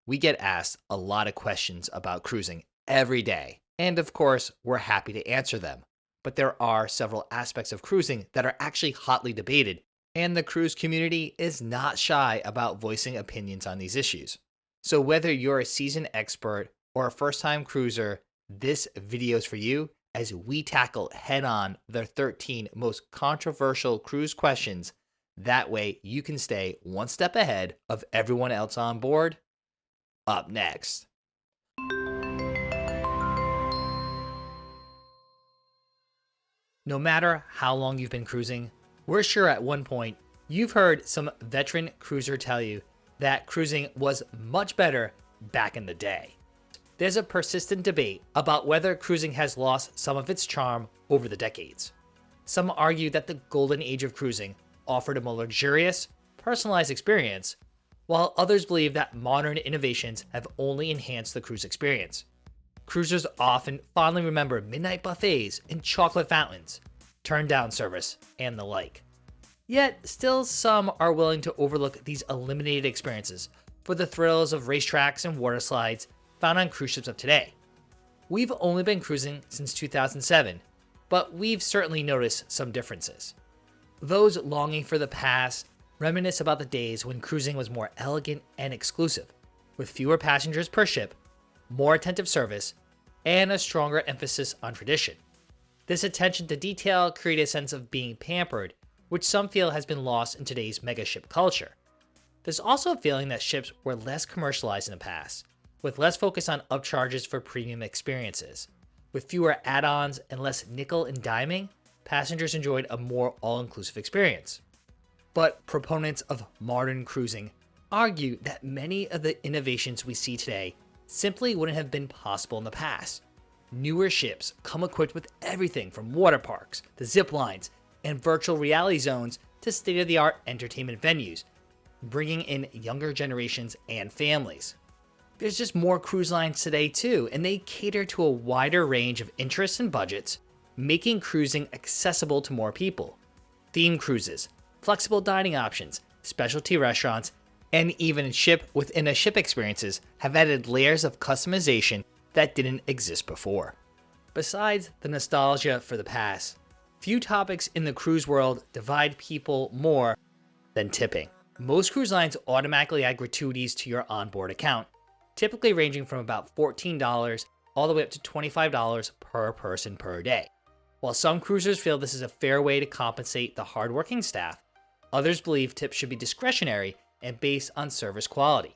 We get asked a lot of questions about cruising every day, and of course, we're happy to answer them. But there are several aspects of cruising that are actually hotly debated, and the cruise community is not shy about voicing opinions on these issues. So whether you're a seasoned expert or a first-time cruiser, this video is for you as we tackle head-on the 13 most controversial cruise questions. That way you can stay one step ahead of everyone else on board. Up next. No matter how long you've been cruising, we're sure at one point you've heard some veteran cruiser tell you that cruising was much better back in the day. There's a persistent debate about whether cruising has lost some of its charm over the decades. Some argue that the golden age of cruising offered a more luxurious, personalized experience, while others believe that modern innovations have only enhanced the cruise experience. Cruisers often fondly remember midnight buffets and chocolate fountains, turn-down service, and the like. Yet, still some are willing to overlook these eliminated experiences for the thrills of racetracks and water slides found on cruise ships of today. We've only been cruising since 2007, but we've certainly noticed some differences. Those longing for the past reminisce about the days when cruising was more elegant and exclusive, with fewer passengers per ship, more attentive service, and a stronger emphasis on tradition. This attention to detail created a sense of being pampered, which some feel has been lost in today's megaship culture. There's also a feeling that ships were less commercialized in the past, with less focus on upcharges for premium experiences. With fewer add-ons and less nickel and diming, passengers enjoyed a more all-inclusive experience. But proponents of modern cruising argue that many of the innovations we see today simply wouldn't have been possible in the past. Newer ships come equipped with everything from water parks to zip lines and virtual reality zones to state-of-the-art entertainment venues, bringing in younger generations and families. There's just more cruise lines today too, and they cater to a wider range of interests and budgets, making cruising accessible to more people. Theme cruises, flexible dining options, specialty restaurants, and even ship-within-a-ship experiences have added layers of customization that didn't exist before. Besides the nostalgia for the past, few topics in the cruise world divide people more than tipping. Most cruise lines automatically add gratuities to your onboard account, typically ranging from about $14 all the way up to $25 per person per day. While some cruisers feel this is a fair way to compensate the hardworking staff, others believe tips should be discretionary and based on service quality.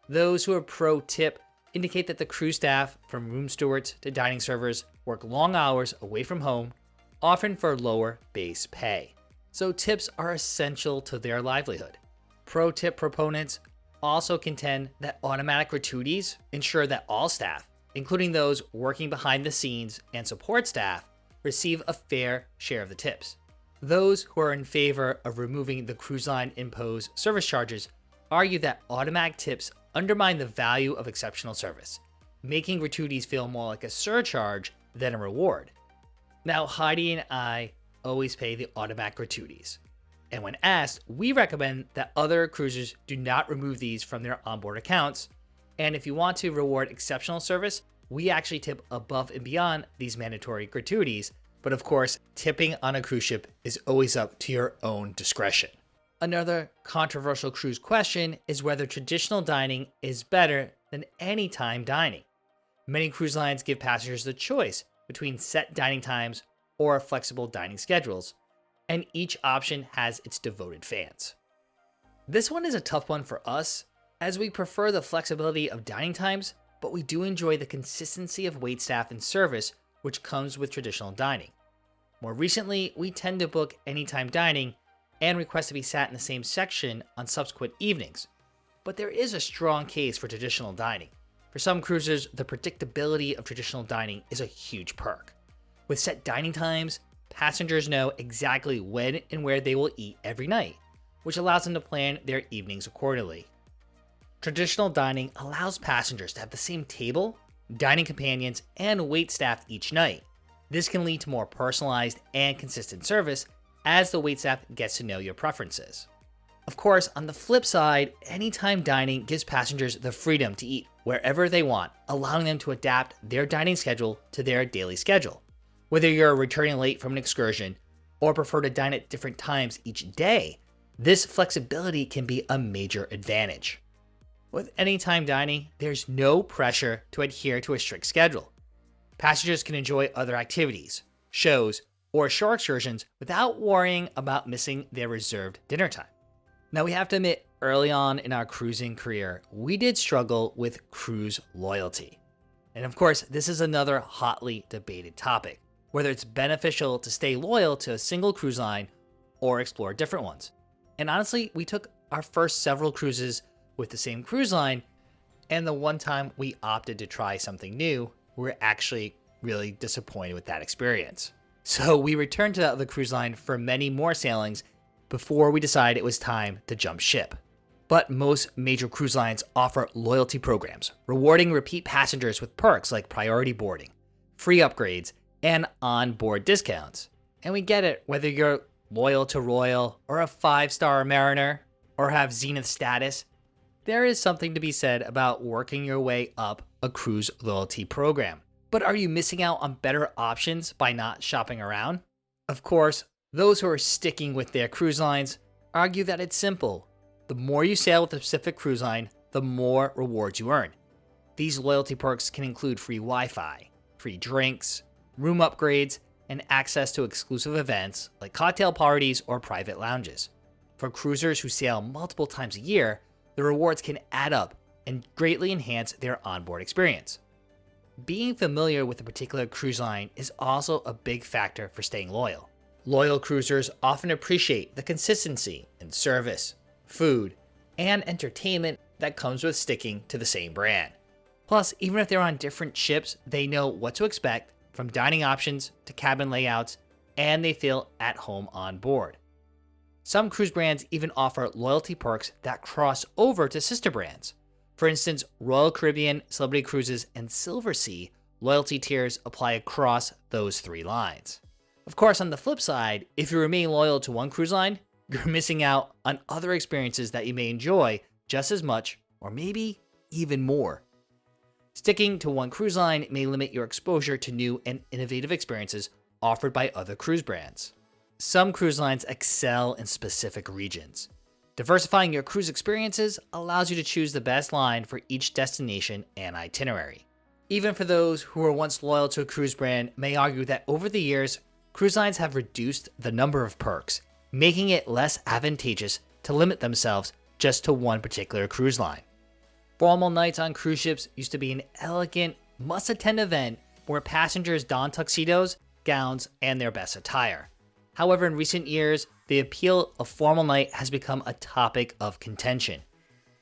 Those who are pro-tip indicate that the cruise staff, from room stewards to dining servers, work long hours away from home, often for lower base pay. So tips are essential to their livelihood. Pro-tip proponents also contend that automatic gratuities ensure that all staff, including those working behind the scenes and support staff, receive a fair share of the tips. Those who are in favor of removing the cruise line imposed service charges argue that automatic tips undermine the value of exceptional service, making gratuities feel more like a surcharge than a reward. Now, Heidi and I always pay the automatic gratuities, and when asked, we recommend that other cruisers do not remove these from their onboard accounts, and if you want to reward exceptional service, we actually tip above and beyond these mandatory gratuities, but of course, tipping on a cruise ship is always up to your own discretion. Another controversial cruise question is whether traditional dining is better than anytime dining. Many cruise lines give passengers the choice between set dining times or flexible dining schedules, and each option has its devoted fans. This one is a tough one for us, as we prefer the flexibility of dining times, but we do enjoy the consistency of waitstaff and service which comes with traditional dining. More recently, we tend to book anytime dining and request to be sat in the same section on subsequent evenings, but there is a strong case for traditional dining. For some cruisers, the predictability of traditional dining is a huge perk. With set dining times, passengers know exactly when and where they will eat every night, which allows them to plan their evenings accordingly. Traditional dining allows passengers to have the same table, dining companions, and waitstaff each night. This can lead to more personalized and consistent service as the waitstaff gets to know your preferences. Of course, on the flip side, anytime dining gives passengers the freedom to eat wherever they want, allowing them to adapt their dining schedule to their daily schedule. Whether you're returning late from an excursion or prefer to dine at different times each day, this flexibility can be a major advantage. With anytime dining, there's no pressure to adhere to a strict schedule. Passengers can enjoy other activities, shows, or shore excursions without worrying about missing their reserved dinner time. Now, we have to admit, early on in our cruising career, we did struggle with cruise loyalty. And of course, this is another hotly debated topic, whether it's beneficial to stay loyal to a single cruise line or explore different ones. And honestly, we took our first several cruises with the same cruise line, and the one time we opted to try something new, we were actually really disappointed with that experience. So we returned to the other cruise line for many more sailings before we decided it was time to jump ship. But most major cruise lines offer loyalty programs, rewarding repeat passengers with perks like priority boarding, free upgrades, and onboard discounts. And we get it, whether you're loyal to Royal or a 5-star Mariner or have Zenith status, there is something to be said about working your way up a cruise loyalty program. But are you missing out on better options by not shopping around? Of course, those who are sticking with their cruise lines argue that it's simple. The more you sail with a specific cruise line, the more rewards you earn. These loyalty perks can include free Wi-Fi, free drinks, room upgrades, and access to exclusive events like cocktail parties or private lounges. For cruisers who sail multiple times a year, the rewards can add up and greatly enhance their onboard experience. Being familiar with a particular cruise line is also a big factor for staying loyal. Loyal cruisers often appreciate the consistency in service, food, and entertainment that comes with sticking to the same brand. Plus, even if they're on different ships, they know what to expect from dining options to cabin layouts, and they feel at home on board. Some cruise brands even offer loyalty perks that cross over to sister brands. For instance, Royal Caribbean, Celebrity Cruises, and Silversea loyalty tiers apply across those three lines. Of course, on the flip side, if you remain loyal to one cruise line, you're missing out on other experiences that you may enjoy just as much, or maybe even more. Sticking to one cruise line may limit your exposure to new and innovative experiences offered by other cruise brands. Some cruise lines excel in specific regions. Diversifying your cruise experiences allows you to choose the best line for each destination and itinerary. Even for those who were once loyal to a cruise brand may argue that over the years, cruise lines have reduced the number of perks, making it less advantageous to limit themselves just to one particular cruise line. Formal nights on cruise ships used to be an elegant, must-attend event where passengers don tuxedos, gowns, and their best attire. However, in recent years, the appeal of formal night has become a topic of contention.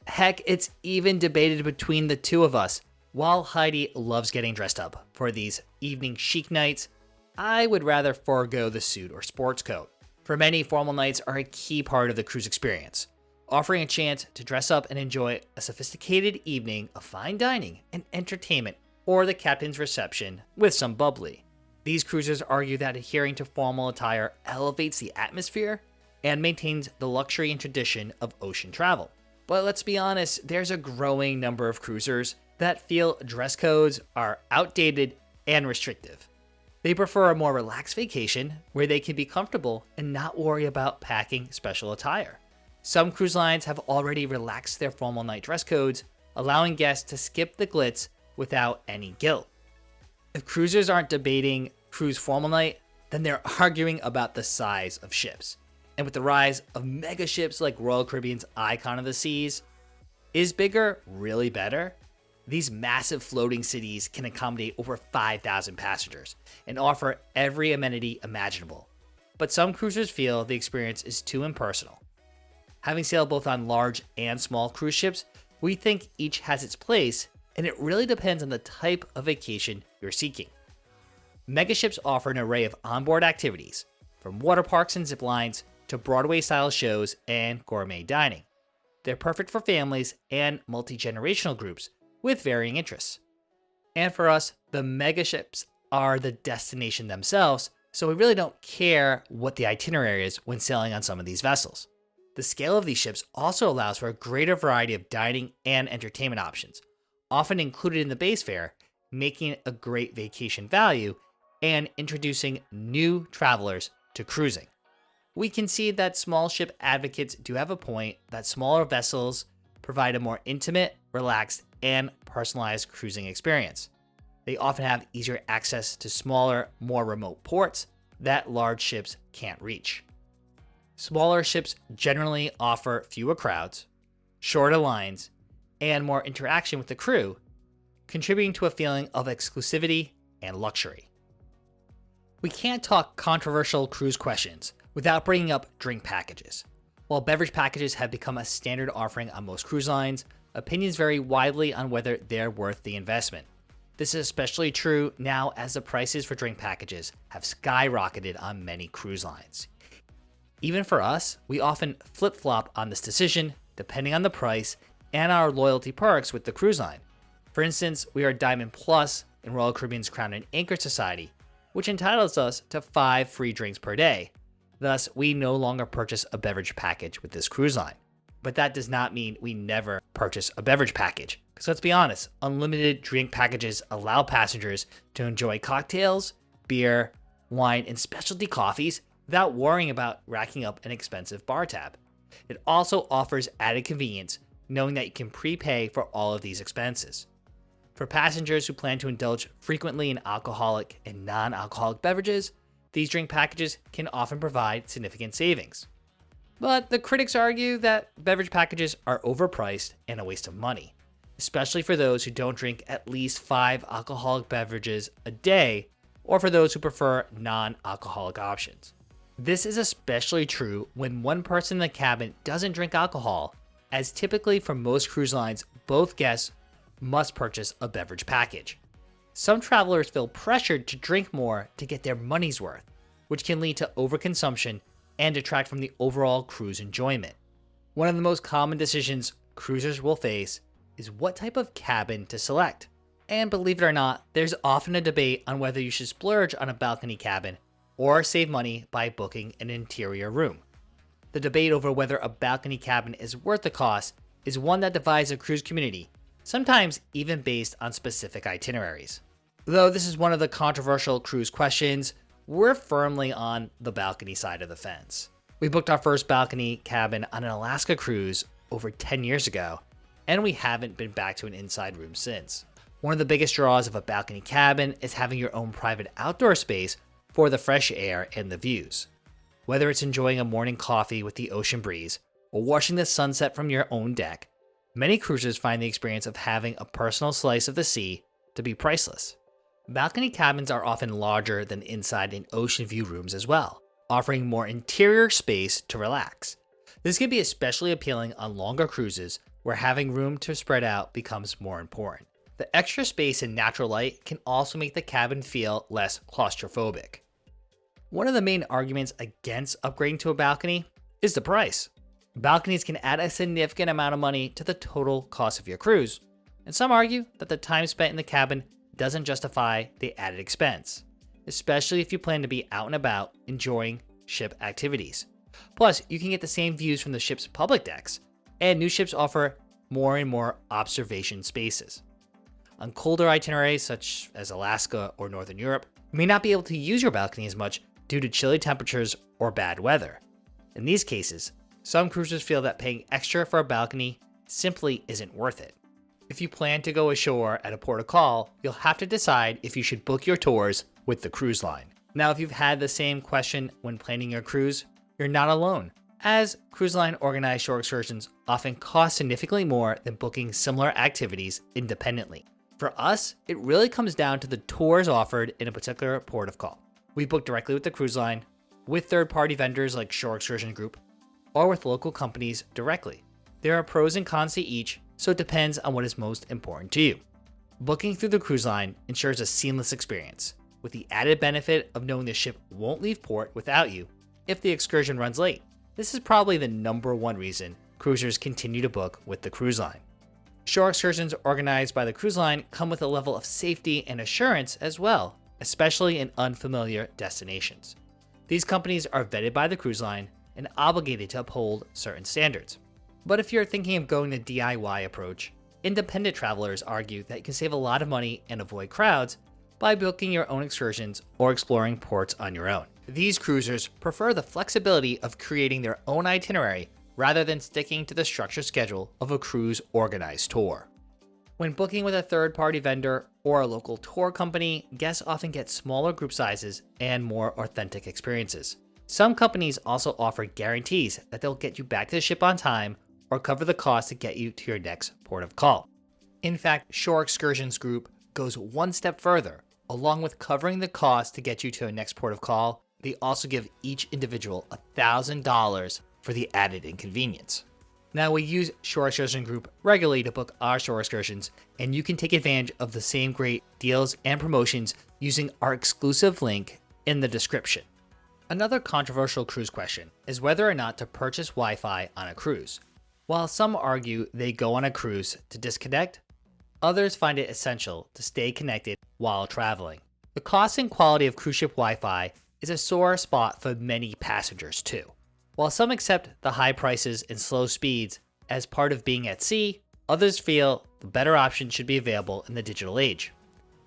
Heck, it's even debated between the two of us. While Heidi loves getting dressed up for these evening chic nights, I would rather forego the suit or sports coat. For many, formal nights are a key part of the cruise experience, offering a chance to dress up and enjoy a sophisticated evening of fine dining and entertainment, or the captain's reception with some bubbly. These cruisers argue that adhering to formal attire elevates the atmosphere and maintains the luxury and tradition of ocean travel. But let's be honest, there's a growing number of cruisers that feel dress codes are outdated and restrictive. They prefer a more relaxed vacation where they can be comfortable and not worry about packing special attire. Some cruise lines have already relaxed their formal night dress codes, allowing guests to skip the glitz without any guilt. If cruisers aren't debating cruise formal night, then they're arguing about the size of ships. And with the rise of mega ships like Royal Caribbean's Icon of the Seas, is bigger really better? These massive floating cities can accommodate over 5,000 passengers and offer every amenity imaginable. But some cruisers feel the experience is too impersonal. Having sailed both on large and small cruise ships, we think each has its place, and it really depends on the type of vacation you're seeking. Megaships offer an array of onboard activities, from water parks and zip lines to Broadway-style shows and gourmet dining. They're perfect for families and multi-generational groups with varying interests. And for us, the megaships are the destination themselves, so we really don't care what the itinerary is when sailing on some of these vessels. The scale of these ships also allows for a greater variety of dining and entertainment options, often included in the base fare, making it a great vacation value and introducing new travelers to cruising. We can see that small ship advocates do have a point that smaller vessels provide a more intimate, relaxed, and personalized cruising experience. They often have easier access to smaller, more remote ports that large ships can't reach. Smaller ships generally offer fewer crowds, shorter lines, and more interaction with the crew, contributing to a feeling of exclusivity and luxury. We can't talk controversial cruise questions without bringing up drink packages. While beverage packages have become a standard offering on most cruise lines, opinions vary widely on whether they're worth the investment. This is especially true now as the prices for drink packages have skyrocketed on many cruise lines. Even for us, we often flip-flop on this decision depending on the price and our loyalty perks with the cruise line. For instance, we are Diamond Plus in Royal Caribbean's Crown and Anchor Society, which entitles us to 5 free drinks per day. Thus, we no longer purchase a beverage package with this cruise line. But that does not mean we never purchase a beverage package. Because let's be honest, unlimited drink packages allow passengers to enjoy cocktails, beer, wine, and specialty coffees without worrying about racking up an expensive bar tab. It also offers added convenience, knowing that you can prepay for all of these expenses. For passengers who plan to indulge frequently in alcoholic and non-alcoholic beverages, these drink packages can often provide significant savings. But the critics argue that beverage packages are overpriced and a waste of money, especially for those who don't drink at least 5 alcoholic beverages a day, or for those who prefer non-alcoholic options. This is especially true when one person in the cabin doesn't drink alcohol, as typically for most cruise lines, both guests must purchase a beverage package. Some travelers feel pressured to drink more to get their money's worth, which can lead to overconsumption and detract from the overall cruise enjoyment. One of the most common decisions cruisers will face is what type of cabin to select. And believe it or not, there's often a debate on whether you should splurge on a balcony cabin or save money by booking an interior room. The debate over whether a balcony cabin is worth the cost is one that divides the cruise community, sometimes even based on specific itineraries. Though this is one of the controversial cruise questions, we're firmly on the balcony side of the fence. We booked our first balcony cabin on an Alaska cruise over 10 years ago, and we haven't been back to an inside room since. One of the biggest draws of a balcony cabin is having your own private outdoor space for the fresh air and the views. Whether it's enjoying a morning coffee with the ocean breeze or watching the sunset from your own deck, many cruisers find the experience of having a personal slice of the sea to be priceless. Balcony cabins are often larger than inside and ocean view rooms as well, offering more interior space to relax. This can be especially appealing on longer cruises where having room to spread out becomes more important. The extra space and natural light can also make the cabin feel less claustrophobic. One of the main arguments against upgrading to a balcony is the price. Balconies can add a significant amount of money to the total cost of your cruise, and some argue that the time spent in the cabin doesn't justify the added expense, especially if you plan to be out and about enjoying ship activities. Plus, you can get the same views from the ship's public decks, and new ships offer more and more observation spaces. On colder itineraries such as Alaska or Northern Europe, you may not be able to use your balcony as much due to chilly temperatures or bad weather. In these cases, some cruisers feel that paying extra for a balcony simply isn't worth it. If you plan to go ashore at a port of call, you'll have to decide if you should book your tours with the cruise line. Now, if you've had the same question when planning your cruise, you're not alone, as cruise line organized shore excursions often cost significantly more than booking similar activities independently. For us, it really comes down to the tours offered in a particular port of call. We book directly with the cruise line, with third-party vendors like Shore Excursion Group, or with local companies directly. There are pros and cons to each, so it depends on what is most important to you. Booking through the cruise line ensures a seamless experience, with the added benefit of knowing the ship won't leave port without you if the excursion runs late. This is probably the #1 reason cruisers continue to book with the cruise line. Shore excursions organized by the cruise line come with a level of safety and assurance as well, especially in unfamiliar destinations. These companies are vetted by the cruise line and obligated to uphold certain standards. But if you're thinking of going the DIY approach, independent travelers argue that you can save a lot of money and avoid crowds by booking your own excursions or exploring ports on your own. These cruisers prefer the flexibility of creating their own itinerary rather than sticking to the structured schedule of a cruise organized tour. When booking with a third-party vendor or a local tour company, guests often get smaller group sizes and more authentic experiences. Some companies also offer guarantees that they'll get you back to the ship on time or cover the cost to get you to your next port of call. In fact, Shore Excursions Group goes one step further. Along with covering the cost to get you to a next port of call, they also give each individual $1,000 for the added inconvenience. Now, we use Shore Excursion Group regularly to book our shore excursions, and you can take advantage of the same great deals and promotions using our exclusive link in the description. Another controversial cruise question is whether or not to purchase Wi-Fi on a cruise. While some argue they go on a cruise to disconnect, others find it essential to stay connected while traveling. The cost and quality of cruise ship Wi-Fi is a sore spot for many passengers too. While some accept the high prices and slow speeds as part of being at sea, others feel the better option should be available in the digital age.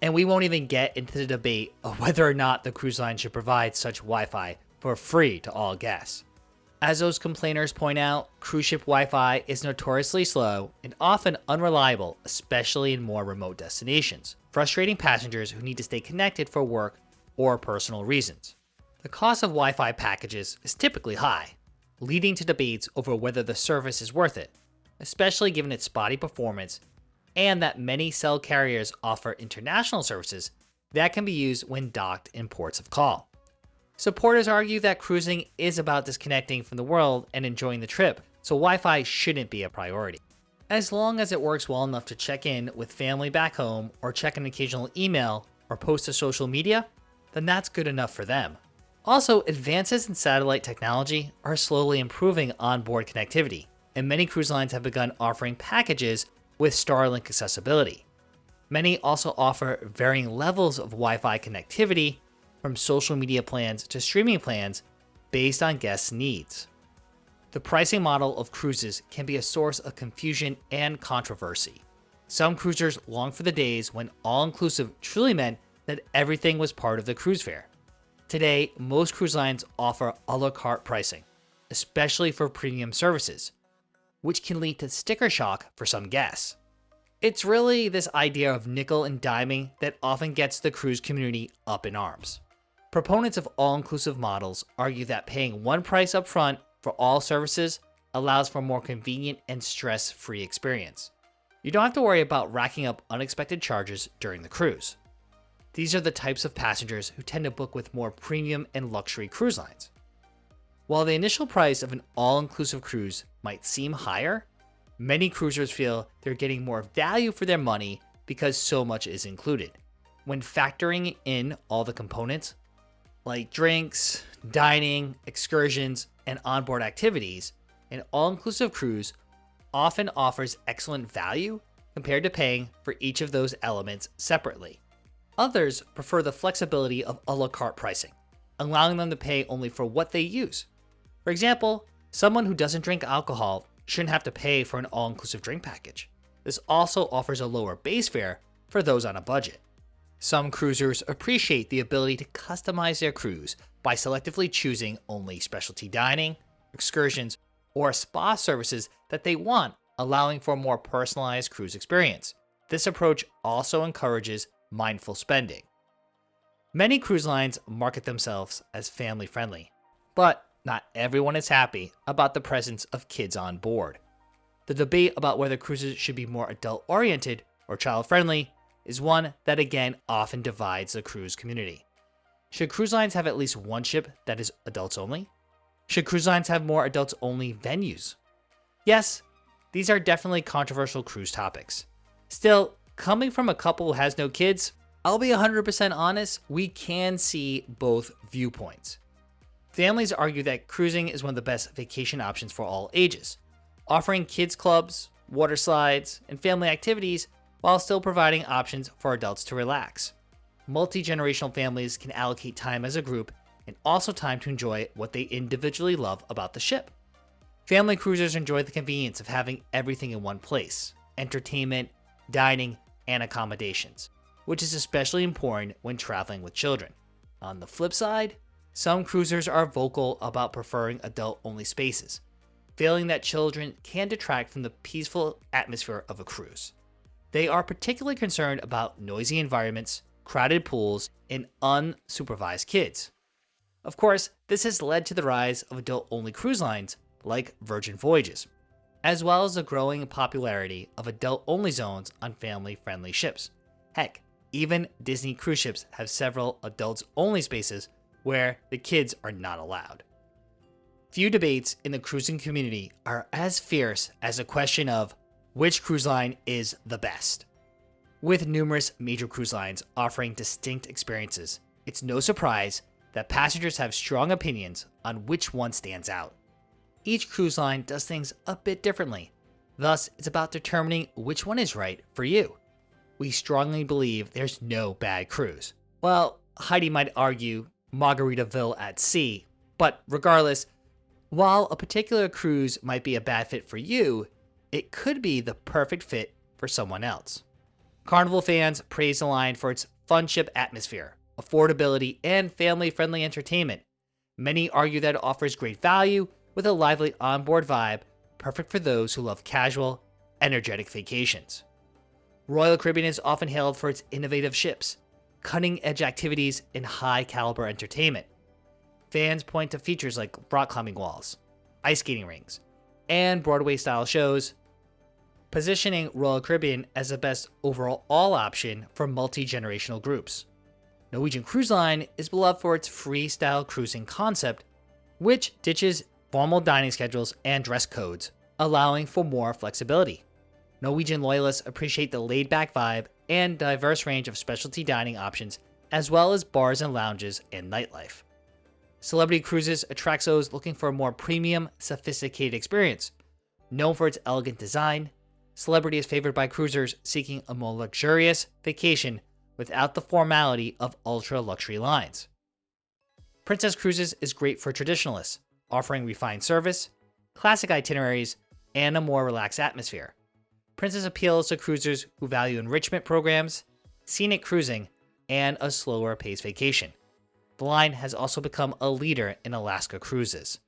And we won't even get into the debate of whether or not the cruise line should provide such Wi-Fi for free to all guests. As those complainers point out, cruise ship Wi-Fi is notoriously slow and often unreliable, especially in more remote destinations, frustrating passengers who need to stay connected for work or personal reasons. The cost of Wi-Fi packages is typically high, leading to debates over whether the service is worth it, especially given its spotty performance and that many cell carriers offer international services that can be used when docked in ports of call. Supporters argue that cruising is about disconnecting from the world and enjoying the trip, so Wi-Fi shouldn't be a priority. As long as it works well enough to check in with family back home or check an occasional email or post to social media, then that's good enough for them. Also, advances in satellite technology are slowly improving onboard connectivity, and many cruise lines have begun offering packages with Starlink accessibility. Many also offer varying levels of Wi-Fi connectivity, from social media plans to streaming plans based on guests' needs. The pricing model of cruises can be a source of confusion and controversy. Some cruisers long for the days when all-inclusive truly meant that everything was part of the cruise fare. Today, most cruise lines offer a la carte pricing, especially for premium services, which can lead to sticker shock for some guests. It's really this idea of nickel and diming that often gets the cruise community up in arms. Proponents of all-inclusive models argue that paying one price up front for all services allows for a more convenient and stress-free experience. You don't have to worry about racking up unexpected charges during the cruise. These are the types of passengers who tend to book with more premium and luxury cruise lines. While the initial price of an all-inclusive cruise might seem higher, many cruisers feel they're getting more value for their money because so much is included. When factoring in all the components, like drinks, dining, excursions, and onboard activities, an all-inclusive cruise often offers excellent value compared to paying for each of those elements separately. Others prefer the flexibility of a la carte pricing, allowing them to pay only for what they use. For example, someone who doesn't drink alcohol shouldn't have to pay for an all-inclusive drink package. This also offers a lower base fare for those on a budget. Some cruisers appreciate the ability to customize their cruise by selectively choosing only specialty dining, excursions, or spa services that they want, allowing for a more personalized cruise experience. This approach also encourages mindful spending. Many cruise lines market themselves as family-friendly, but not everyone is happy about the presence of kids on board. The debate about whether cruises should be more adult-oriented or child-friendly is one that again often divides the cruise community. Should cruise lines have at least one ship that is adults only? Should cruise lines have more adults-only venues? Yes, these are definitely controversial cruise topics. Still, coming from a couple who has no kids, I'll be 100% honest, we can see both viewpoints. Families argue that cruising is one of the best vacation options for all ages, offering kids clubs, water slides, and family activities while still providing options for adults to relax. Multi-generational families can allocate time as a group and also time to enjoy what they individually love about the ship. Family cruisers enjoy the convenience of having everything in one place: entertainment, dining, and accommodations, which is especially important when traveling with children. On the flip side, some cruisers are vocal about preferring adult-only spaces, feeling that children can detract from the peaceful atmosphere of a cruise. They are particularly concerned about noisy environments, crowded pools, and unsupervised kids. Of course, this has led to the rise of adult-only cruise lines like Virgin Voyages, as well as the growing popularity of adult-only zones on family-friendly ships. Heck, even Disney cruise ships have several adults-only spaces where the kids are not allowed. Few debates in the cruising community are as fierce as the question of which cruise line is the best. With numerous major cruise lines offering distinct experiences, it's no surprise that passengers have strong opinions on which one stands out. Each cruise line does things a bit differently, thus it's about determining which one is right for you. We strongly believe there's no bad cruise. Well, Heidi might argue Margaritaville at sea, but regardless, while a particular cruise might be a bad fit for you, it could be the perfect fit for someone else. Carnival fans praise the line for its fun ship atmosphere, affordability, and family-friendly entertainment. Many argue that it offers great value with a lively onboard vibe, perfect for those who love casual, energetic vacations. Royal Caribbean is often hailed for its innovative ships, cutting-edge activities, and high-caliber entertainment. Fans point to features like rock climbing walls, ice skating rinks, and Broadway-style shows, positioning Royal Caribbean as the best overall option for multi-generational groups. Norwegian Cruise Line is beloved for its freestyle cruising concept, which ditches formal dining schedules and dress codes, allowing for more flexibility. Norwegian loyalists appreciate the laid-back vibe and diverse range of specialty dining options, as well as bars and lounges and nightlife. Celebrity Cruises attracts those looking for a more premium, sophisticated experience. Known for its elegant design, Celebrity is favored by cruisers seeking a more luxurious vacation without the formality of ultra-luxury lines. Princess Cruises is great for traditionalists, offering refined service, classic itineraries, and a more relaxed atmosphere. Princess appeals to cruisers who value enrichment programs, scenic cruising, and a slower paced vacation. The line has also become a leader in Alaska cruises.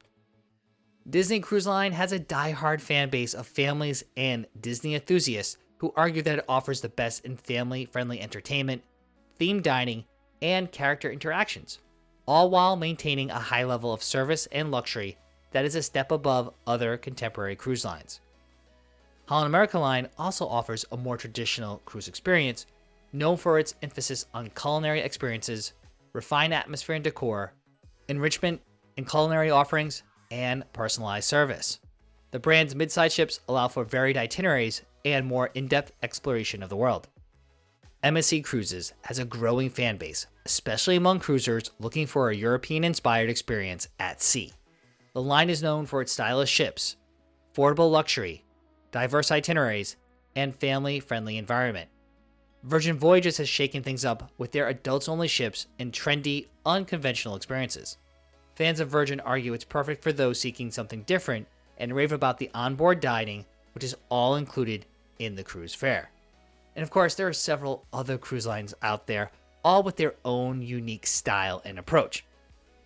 Disney Cruise Line has a die-hard fan base of families and Disney enthusiasts who argue that it offers the best in family-friendly entertainment, themed dining, and character interactions, all while maintaining a high level of service and luxury that is a step above other contemporary cruise lines. Holland America Line also offers a more traditional cruise experience, known for its emphasis on culinary experiences, refined atmosphere and decor, enrichment and culinary offerings, and personalized service. The brand's mid-size ships allow for varied itineraries and more in-depth exploration of the world. MSC Cruises has a growing fan base, especially among cruisers looking for a European-inspired experience at sea. The line is known for its stylish ships, affordable luxury, diverse itineraries, and family-friendly environment. Virgin Voyages has shaken things up with their adults-only ships and trendy, unconventional experiences. Fans of Virgin argue it's perfect for those seeking something different and rave about the onboard dining, which is all included in the cruise fare. And of course, there are several other cruise lines out there, all with their own unique style and approach.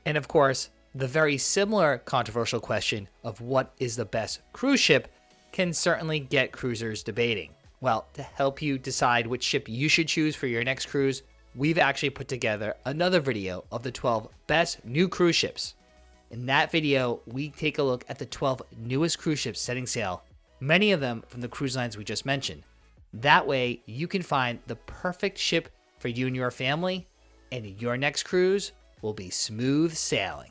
And of course, the very similar controversial question of what is the best cruise ship can certainly get cruisers debating. Well, to help you decide which ship you should choose for your next cruise, we've actually put together another video of the 12 best new cruise ships. In that video, we take a look at the 12 newest cruise ships setting sail, many of them from the cruise lines we just mentioned. That way, you can find the perfect ship for you and your family, and your next cruise will be smooth sailing.